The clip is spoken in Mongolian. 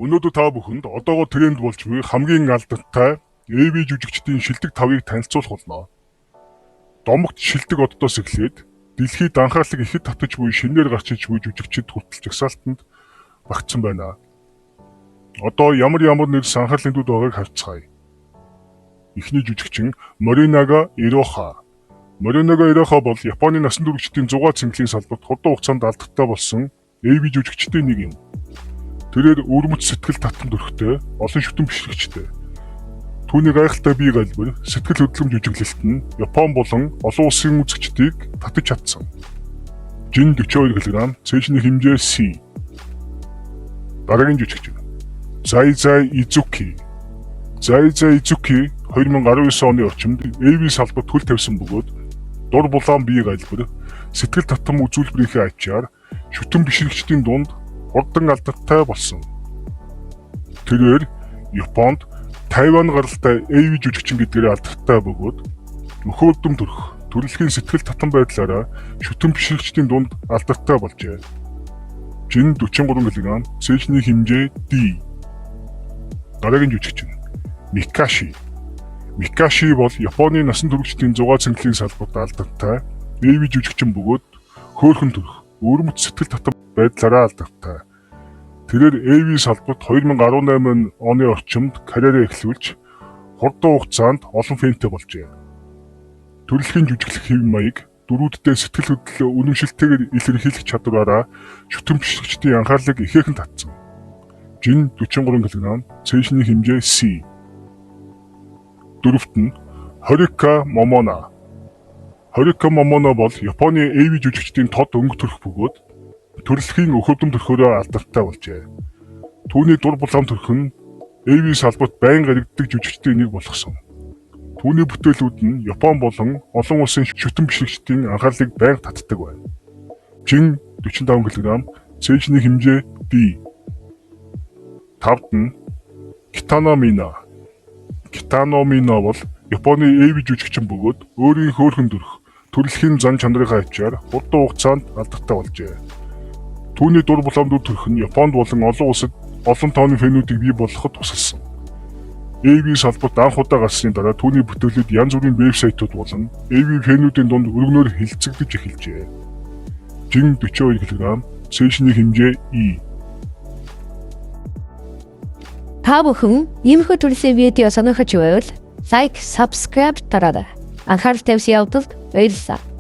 Өнөөдөр та бүхэнд одоогоор тренд болж буй хамгийн алдартай AV жүжигчдийн шилдэг 5-ыг танилцуулах болно. Домогт шилдэг оддоос эхлээд дэлхийд анхаарлыг ихэд татаж буй шинээр гарч иж буй жүжигчид хүртэл жагсаалтанд багтсан байна. Одоо ямар нэр анхаарлын дүд байгааг харцгаая. Эхний жүжигчин Morinaga Iroha. Morinaga Iroha бол Японы насан туршидын зугаа цэнгэлийн салбарт хурдан хугацаанд алдартай болсон AV жүжигчдийн нэг юм. Тэрээр өрмөц сэтгэл татам төрхтэй, олон шүтэн бишрэгчтэй. Түүний гайхалтай бие галбар, сэтгэл хөдлөмж жүжиглэлт нь Япон болон олон улсын үзэгчдийг татаж чадсан. Жин 42 кг, цээжний хэмжээ C. Дараагийн жүжигчин Zai Izuki. Zai Izuki 2019 оны орчимд AV салбарт хөл тавьсан бөгөөд дур булаан бие галбар, сэтгэл татам үзүүлбэрийнхээ ачаар шүтэн бишрэгчдийн дунд хурдан алдартай болсон. Тэрээр Японд Тайван гаралтай AV жүжигчин гэдгээр алдартай бөгөөд нөхөөддөм төрх, төрөлхийн сэтгэл татам байдлаараа шүтэн бишрэгчдийн дунд алдартай болжээ. Жин 43 кг, цээжний хэмжээ D. Дараагийн жүжигчин Mikashi. Mikashi бол Японы насан туршидын зугаа цэнгэлийн салбарт алдартай AV жүжигчин бөгөөд хөөрхөн төрх, өрмөц сэтгэл татам байдлаараа алдартай. Тэрээр AV салбарт 2018 оны орчимд карьераа эхлүүлж хурдан хугацаанд олон фэнтэй болжээ. Төрөлхийн жүжиглэх хэв маяг, дөрүүддээ сэтгэл хөдлөлөө үнэмшилтэйгээр илэрхийлэх чадвараараа шүтэн бишрэгчдийн анхаарлыг ихээхэн татсан. Жин 43 кг, цээжний хэмжээ C. Дөрөвт нь Horuka Momona. Horuka Momona бол Японы AV жүжигчдийн тод өнгө төрх бөгөөд төрөлхийн өхөвдөм төрхөөрөө алдартай болжээ. Түүний дур булаан төрх нь AV салбарт байн гаригддаг жүжигчдийн нэг болгосон. Түүний бүтээлүүд нь Япон болон олон улсын шүтэн бишрэгчдийн анхаарлыг байн татдаг байна. Жин 45 кг, цээжний хэмжээ D. Тавд нь Kitano Mina. Kitano Mina бол Японы AV жүжигчин бөгөөд өөрийн хөөрхөн төрх, төрөлхийн зан чанарын ачаар хурдан хугацаанд алдартай болжээ. Түүний дур булаан дүр төрх нь Японд болон олон улсад олон тооны фэнүүдийг бий болгоход тусалсан. AV салбарт анх удаа гарсны дараа түүний бүтээлүүд янз бүрийн вебсайтууд болон AV фэнүүдийн дунд өргөнөөр хилцэгдэж эхэлжээ. Жин 42 кг, цээжний хэмжээ E. Та бүхэн иймэрхүү төрлийн видео сонирхож байвал лайк, subscribe дараарай. Анхаарал тавьсан явдалд баярлалаа.